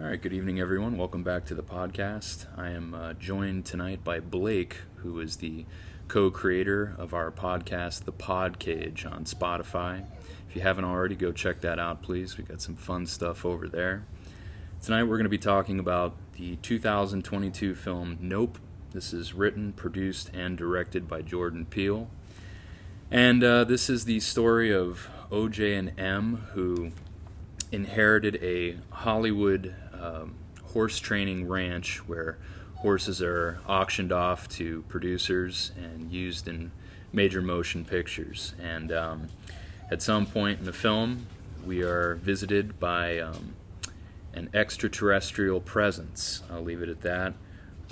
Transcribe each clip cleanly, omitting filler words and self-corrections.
All right, good evening, everyone. Welcome back to the podcast. I am joined tonight by Blake, who is the co-creator of our podcast, the PodCage, on Spotify. If you haven't already, go check that out, please. We got some fun stuff over there. Tonight we're going to be talking about the 2022 film Nope. This is written, produced, and directed by Jordan Peele. And this is the story of OJ and M, who inherited a Hollywood horse training ranch where horses are auctioned off to producers and used in major motion pictures. And at some point in the film, we are visited by an extraterrestrial presence. I'll leave it at that.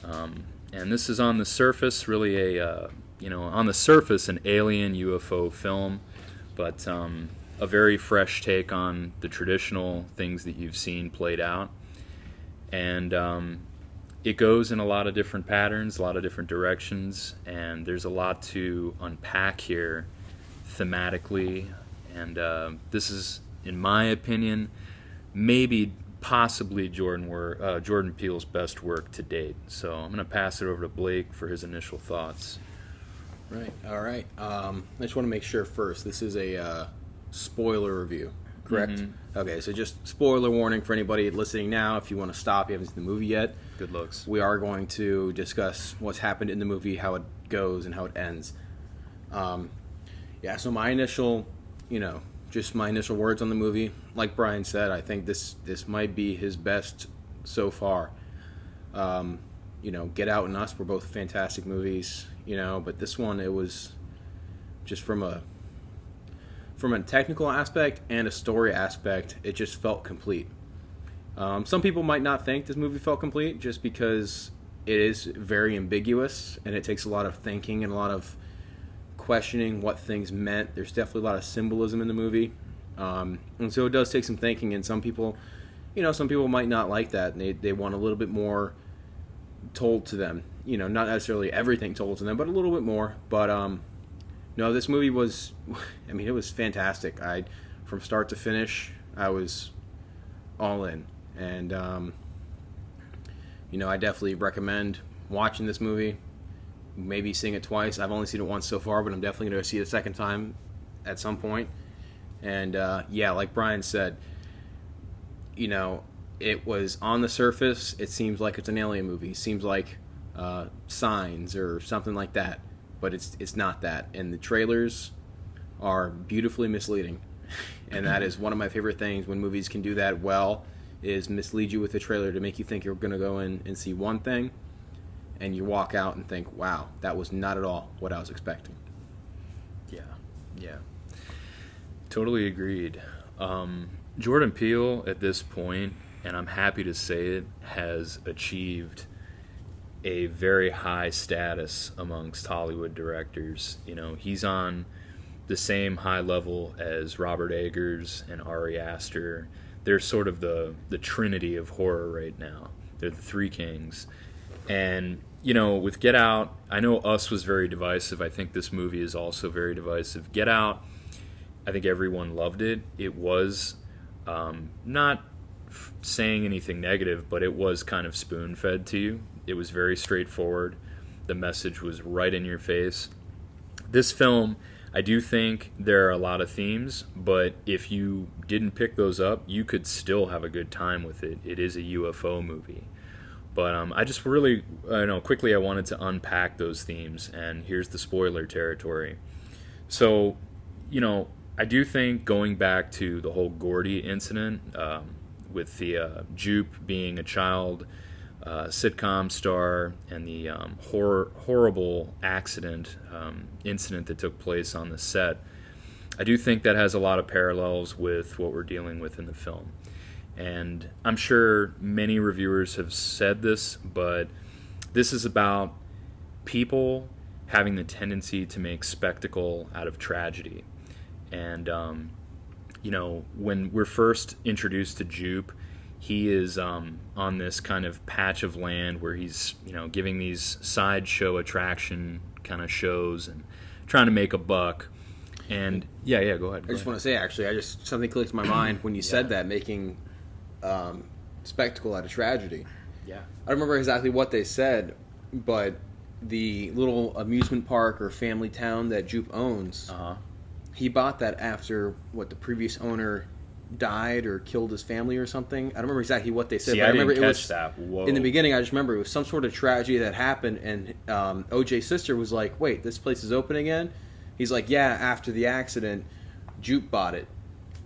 And this is on the surface, really on the surface, an alien UFO film, but a very fresh take on the traditional things that you've seen played out. And it goes in a lot of different patterns, a lot of different directions, and there's a lot to unpack here thematically. And this is, in my opinion, maybe possibly Jordan Peele's best work to date. So I'm going to pass it over to Blake for his initial thoughts. Right, all right. I just want to make sure first, this is a spoiler review, correct? Mm-hmm. Okay, so just spoiler warning for anybody listening now. If you want to stop, you haven't seen the movie yet. Good looks. We are going to discuss what's happened in the movie, how it goes, and how it ends. So my initial words on the movie, like Brian said, I think this might be his best so far. Get Out and Us were both fantastic movies, but this one, it was just from a technical aspect and a story aspect, it just felt complete. Some people might not think this movie felt complete just because it is very ambiguous and it takes a lot of thinking and a lot of questioning what things meant. There's definitely a lot of symbolism in the movie. And so it does take some thinking, and some people might not like that, and they want a little bit more told to them. Not necessarily everything told to them, but a little bit more. But no, this movie was, it was fantastic. From start to finish, I was all in. And, I definitely recommend watching this movie, maybe seeing it twice. I've only seen it once so far, but I'm definitely going to see it a second time at some point. And, like Brian said, it was on the surface, it seems like it's an alien movie. It seems like Signs or something like that. But it's not that. And the trailers are beautifully misleading. And that is one of my favorite things when movies can do that well, is mislead you with a trailer to make you think you're going to go in and see one thing, and you walk out and think, wow, that was not at all what I was expecting. Yeah. Totally agreed. Jordan Peele, at this point, and I'm happy to say it, has achieved a very high status amongst Hollywood directors. He's on the same high level as Robert Eggers and Ari Aster. They're sort of the trinity of horror right now. They're the three kings. And, with Get Out, I know Us was very divisive. I think this movie is also very divisive. Get Out, I think everyone loved it. It was not saying anything negative, but it was kind of spoon-fed to you. It was very straightforward. The message was right in your face. This film, I do think there are a lot of themes, but if you didn't pick those up, you could still have a good time with it. It is a UFO movie. But I just really, quickly I wanted to unpack those themes, and here's the spoiler territory. So, I do think going back to the whole Gordy incident, with the Jupe being a child sitcom star, and the horrible incident that took place on the set, I do think that has a lot of parallels with what we're dealing with in the film. And I'm sure many reviewers have said this, but this is about people having the tendency to make spectacle out of tragedy. And, when we're first introduced to Jupe, he is on this kind of patch of land where he's, giving these sideshow attraction kind of shows and trying to make a buck. And go ahead. I just want to say, actually, something clicked in my mind when you said that, making spectacle at a tragedy. Yeah. I don't remember exactly what they said, but the little amusement park or family town that Jupe owns, he bought that after the previous owner died or killed his family or something. I don't remember exactly what they said. See, but I remember didn't it catch was that. Whoa. in the beginning. I just remember it was some sort of tragedy that happened, and OJ's sister was like, "Wait, this place is open again?" He's like, "Yeah, after the accident, Jupe bought it."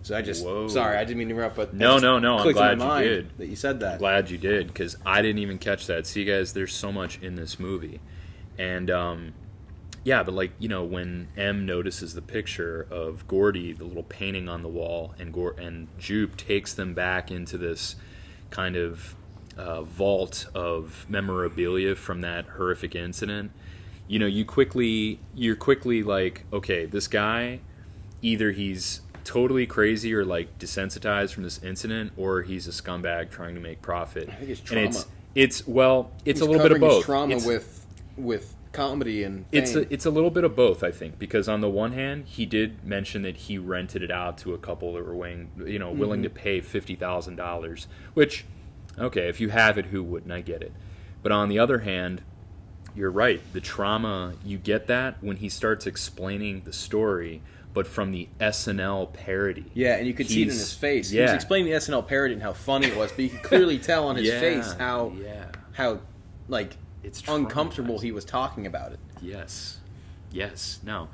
So I just sorry, I didn't mean to interrupt, but no. I'm glad in my you mind did. that you said that. I'm glad you did, because I didn't even catch that. See, guys, there's so much in this movie, and yeah, but like, you know, when M notices the picture of Gordy, the little painting on the wall, and Jupe takes them back into this kind of vault of memorabilia from that horrific incident, you know, you're quickly like, okay, this guy, either he's totally crazy or like desensitized from this incident, or he's a scumbag trying to make profit. I think it's trauma. And it's a little bit of His both. trauma It's- with comedy and fame. It's a little bit of both, I think, because on the one hand, he did mention that he rented it out to a couple that were willing to pay $50,000, which, okay, if you have it, who wouldn't? I get it. But on the other hand, you're right. The trauma, you get that when he starts explaining the story, but from the SNL parody. Yeah, and you could see it in his face. Yeah. He was explaining the SNL parody and how funny it was, but you could clearly tell on his face how like it's uncomfortable traumatizing. he was talking about it. Yes, no,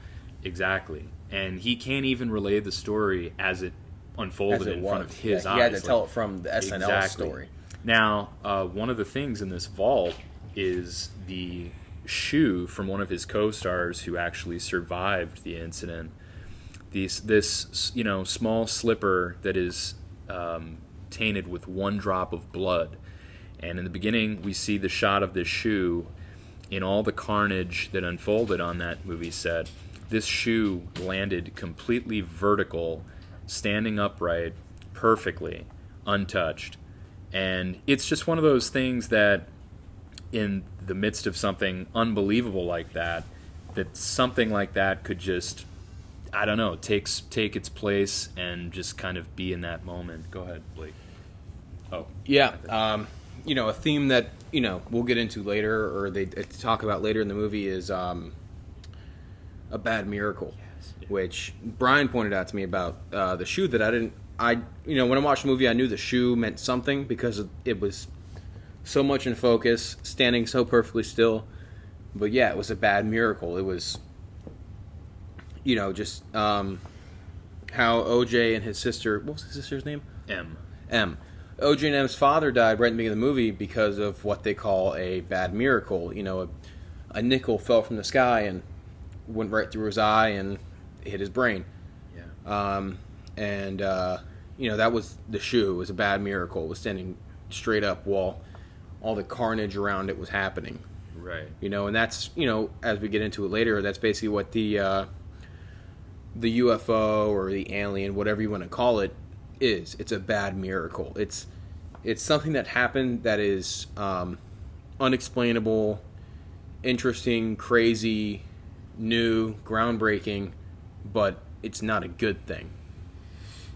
exactly. And he can't even relay the story as it unfolded in front of his eyes. He had to tell it from the SNL Exactly. story. Now, one of the things in this vault is the shoe from one of his co-stars who actually survived the incident. This small slipper that is tainted with one drop of blood. And in the beginning, we see the shot of this shoe in all the carnage that unfolded on that movie set. This shoe landed completely vertical, standing upright, perfectly, untouched. And it's just one of those things that in the midst of something unbelievable like that something like that could just, I don't know, take its place and just kind of be in that moment. Go ahead, Blake. Oh. Yeah. A theme that, we'll get into later, or they talk about later in the movie, is a bad miracle. Yes. Which Brian pointed out to me about the shoe that when I watched the movie, I knew the shoe meant something because it was so much in focus, standing so perfectly still. But yeah, it was a bad miracle. It was, just how OJ and his sister, what was his sister's name? M. OJ and M's father died right in the beginning of the movie because of what they call a bad miracle. A nickel fell from the sky and went right through his eye and hit his brain. Yeah. That was the shoe. It was a bad miracle. It was standing straight up while all the carnage around it was happening. Right. And that's, as we get into it later, that's basically what the UFO or the alien, whatever you want to call it, is. It's a bad miracle. It's something that happened that is unexplainable, interesting, crazy, new, groundbreaking, but it's not a good thing.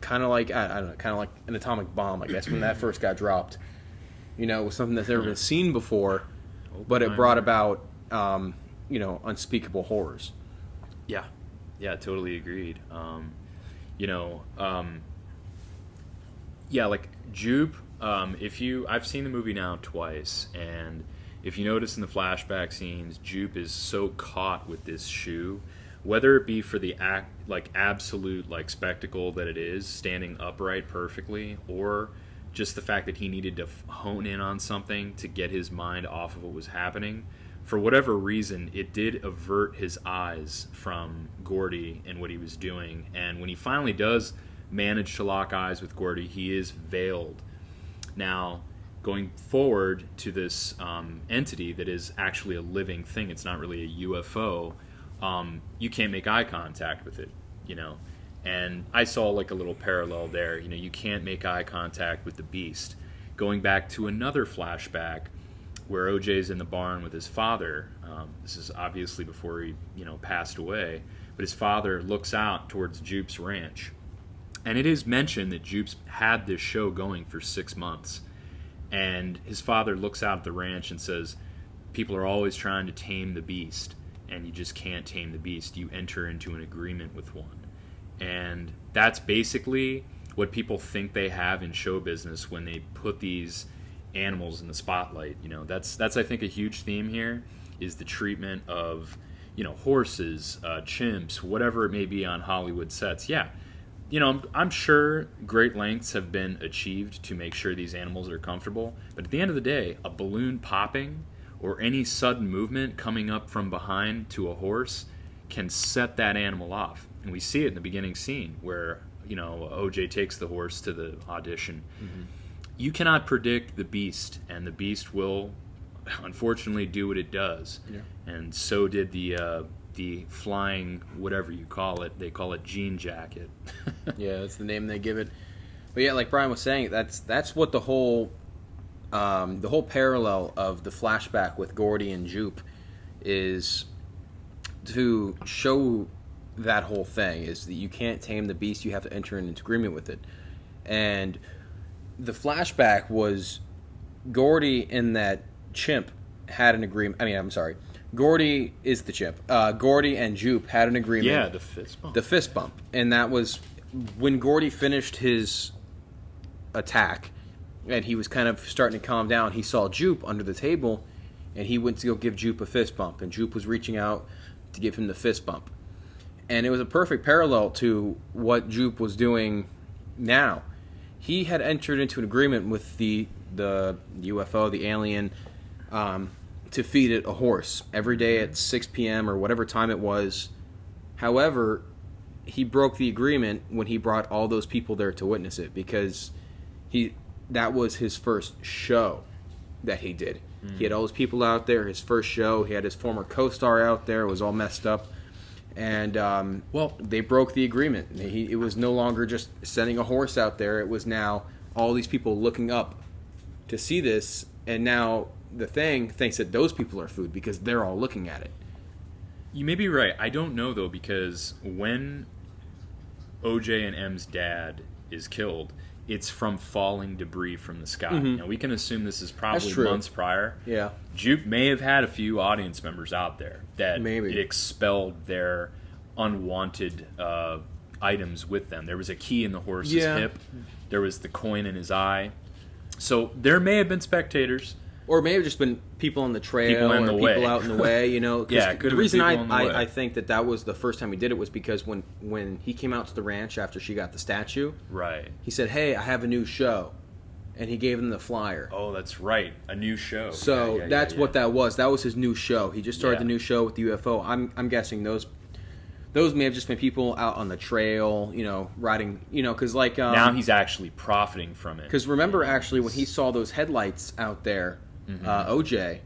Kind of like, I don't know, kind of like an atomic bomb, I guess, when that first got dropped. It was something that's never been seen before, but it brought about, unspeakable horrors. Yeah. Yeah, totally agreed. Like Jupe, I've seen the movie now twice, and if you notice in the flashback scenes, Jupe is so caught with this shoe, whether it be for the absolute spectacle that it is, standing upright perfectly, or just the fact that he needed to hone in on something to get his mind off of what was happening. For whatever reason, it did avert his eyes from Gordy and what he was doing, and when he finally does manage to lock eyes with Gordy, he is veiled. Now, going forward to this entity that is actually a living thing, it's not really a UFO, you can't make eye contact with it, And I saw a little parallel there. You can't make eye contact with the beast. Going back to another flashback where OJ's in the barn with his father, this is obviously before he, passed away, but his father looks out towards Jupe's ranch. And it is mentioned that Jupe's had this show going for 6 months. And his father looks out at the ranch and says, people are always trying to tame the beast, and you just can't tame the beast. You enter into an agreement with one. And that's basically what people think they have in show business when they put these animals in the spotlight. That's I think a huge theme here is the treatment of horses, chimps, whatever it may be on Hollywood sets. Yeah, I'm sure great lengths have been achieved to make sure these animals are comfortable, but at the end of the day, a balloon popping or any sudden movement coming up from behind to a horse can set that animal off. And we see it in the beginning scene where OJ takes the horse to the audition. Mm-hmm. You cannot predict the beast, and the beast will unfortunately do what it does. Yeah. And so did the flying, whatever you call it. They call it jean jacket. Yeah, that's the name they give it. But yeah, like Brian was saying, that's what the whole parallel of the flashback with Gordy and Jupe is to show. That whole thing is that you can't tame the beast, you have to enter into agreement with it. And the flashback was Gordy and that chimp had an agreement. Gordy is the chimp. Gordy and Jupe had an agreement. Yeah, the fist bump. The fist bump. And that was when Gordy finished his attack and he was kind of starting to calm down. He saw Jupe under the table and he went to go give Jupe a fist bump. And Jupe was reaching out to give him the fist bump. And it was a perfect parallel to what Jupe was doing now. He had entered into an agreement with the UFO, the alien, to feed it a horse every day at 6 p.m. or whatever time it was. However, he broke the agreement when he brought all those people there to witness it because that was his first show that he did. Mm. He had all those people out there, his first show. He had his former co-star out there. It was all messed up. And, they broke the agreement. It was no longer just sending a horse out there. It was now all these people looking up to see this. And now the thing thinks that those people are food because they're all looking at it. You may be right. I don't know, though, because when OJ and M's dad is killed, it's from falling debris from the sky. Mm-hmm. Now, we can assume this is probably months prior. Yeah. Jupe may have had a few audience members out there that it expelled their unwanted items with them. There was a key in the horse's hip. There was the coin in his eye. So there may have been spectators. Or it may have just been people on the trail people out in the way, Yeah, the reason I think that was the first time he did it was because when he came out to the ranch after she got the statue, right? He said, "Hey, I have a new show," and he gave them the flyer. Oh, that's right, a new show. So that's what that was. That was his new show. He just started the new show with the UFO. I'm guessing those may have just been people out on the trail, riding, because now he's actually profiting from it. Because remember, actually, when he saw those headlights out there. Mm-hmm. OJ,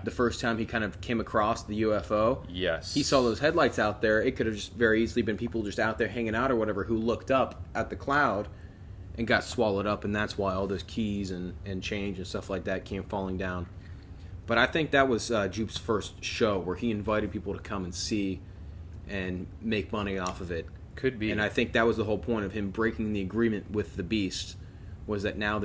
the first time he kind of came across the UFO, he saw those headlights out there. It could have just very easily been people just out there hanging out or whatever who looked up at the cloud and got swallowed up, and that's why all those keys and change and stuff like that came falling down. But I think that was Jupe's first show where he invited people to come and see and make money off of it. Could be. And I think that was the whole point of him breaking the agreement with the beast, was that now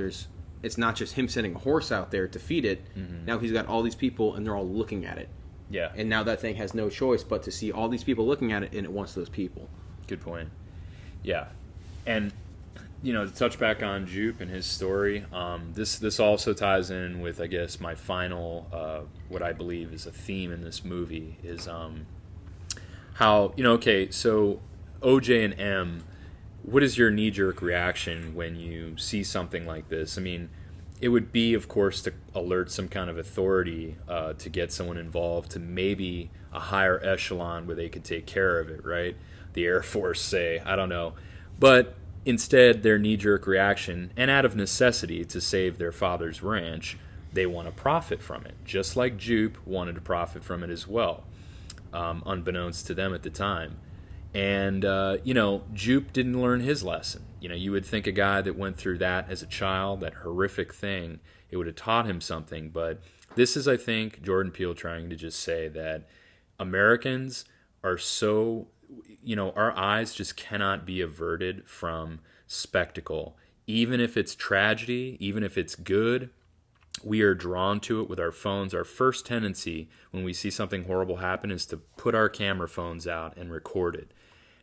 it's not just him sending a horse out there to feed it. Mm-hmm. Now he's got all these people, and they're all looking at it. Yeah. And now that thing has no choice but to see all these people looking at it, and it wants those people. Good point. Yeah. And, to touch back on Jupe and his story, this also ties in with, I guess, my final, what I believe is a theme in this movie, is how, so OJ and M, what is your knee-jerk reaction when you see something like this? I mean, it would be, of course, to alert some kind of authority to get someone involved to maybe a higher echelon where they could take care of it, right? The Air Force, say, I don't know. But instead, their knee-jerk reaction, and out of necessity to save their father's ranch, they want to profit from it, just like Jupe wanted to profit from it as well, unbeknownst to them at the time. And, Jupe didn't learn his lesson. You would think a guy that went through that as a child, that horrific thing, it would have taught him something. But this is, I think, Jordan Peele trying to just say that Americans are so, our eyes just cannot be averted from spectacle. Even if it's tragedy, even if it's good, we are drawn to it with our phones. Our first tendency when we see something horrible happen is to put our camera phones out and record it.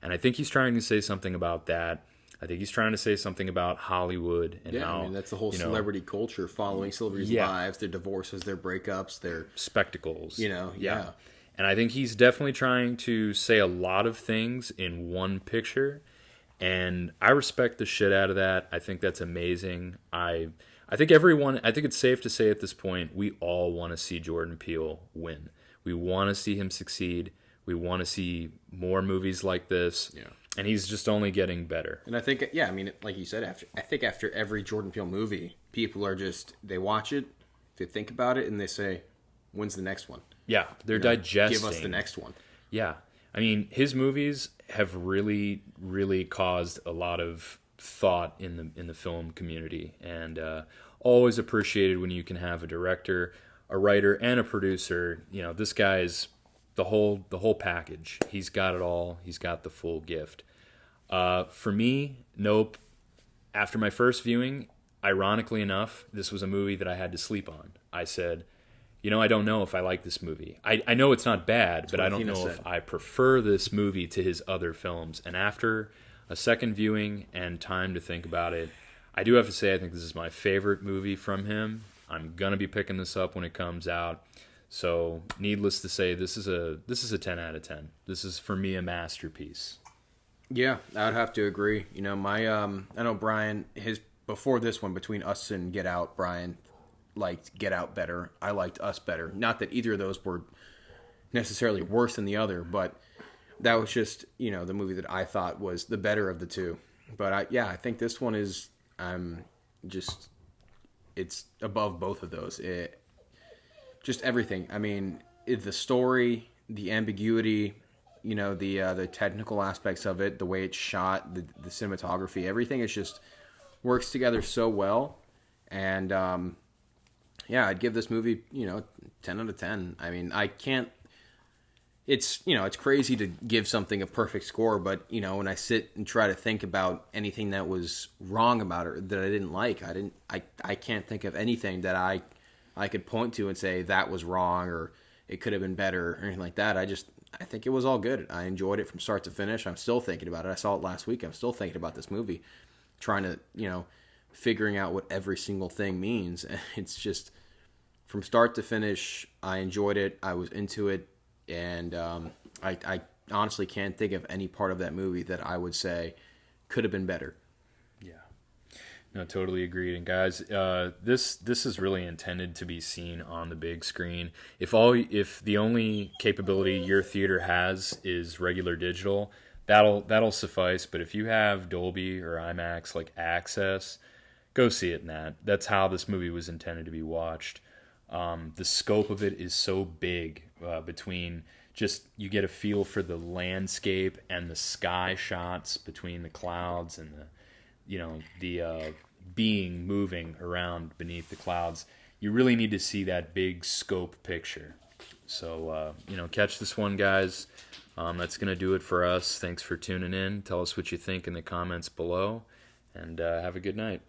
And I think he's trying to say something about that. I think he's trying to say something about Hollywood and how, I mean, that's the whole celebrity culture, following celebrities' lives, their divorces, their breakups, their spectacles. Yeah. And I think he's definitely trying to say a lot of things in one picture. And I respect the shit out of that. I think that's amazing. I think it's safe to say at this point, we all want to see Jordan Peele win. We want to see him succeed. We want to see more movies like this. Yeah. And he's just only getting better. And I think, I mean, like you said, after every Jordan Peele movie, people are they watch it, they think about it, and they say, when's the next one? Yeah, they're digesting. Give us the next one. Yeah. I mean, his movies have really, really caused a lot of thought in the film community, and always appreciated when you can have a director, a writer, and a producer. This guy's the whole package. He's got it all. He's got the full gift. For me, nope. After my first viewing, ironically enough, this was a movie that I had to sleep on. I said, I don't know if I like this movie. I know it's not bad, but I don't know if I prefer this movie to his other films. And after a second viewing and time to think about it, I do have to say I think this is my favorite movie from him. I'm going to be picking this up when it comes out. So, needless to say, this is a 10 out of 10. This is, for me, a masterpiece. Yeah, I would have to agree. I know Brian, before this one, between Us and Get Out, Brian liked Get Out better. I liked Us better. Not that either of those were necessarily worse than the other, but that was just, the movie that I thought was the better of the two. But I think this one is, it's above both of those. Just everything. I mean, the story, the ambiguity, the technical aspects of it, the way it's shot, the cinematography, everything is just works together so well. And I'd give this movie 10 out of 10. I mean, I can't. It's it's crazy to give something a perfect score, but when I sit and try to think about anything that was wrong about it that I didn't like, I can't think of anything that I could point to and say that was wrong or it could have been better or anything like that. I think it was all good. I enjoyed it from start to finish. I'm still thinking about it. I saw it last week. I'm still thinking about this movie, trying to, figuring out what every single thing means. It's just from start to finish, I enjoyed it. I was into it. And I honestly can't think of any part of that movie that I would say could have been better. Yeah. No, totally agreed. And guys, this is really intended to be seen on the big screen. If the only capability your theater has is regular digital, that'll suffice. But if you have Dolby or IMAX access, go see it in that. That's how this movie was intended to be watched. The scope of it is so big, between just you get a feel for the landscape and the sky shots between the clouds and the being moving around beneath the clouds. You really need to see that big scope picture. So catch this one, guys. That's gonna do it for us. Thanks for tuning in. Tell us what you think in the comments below, and have a good night.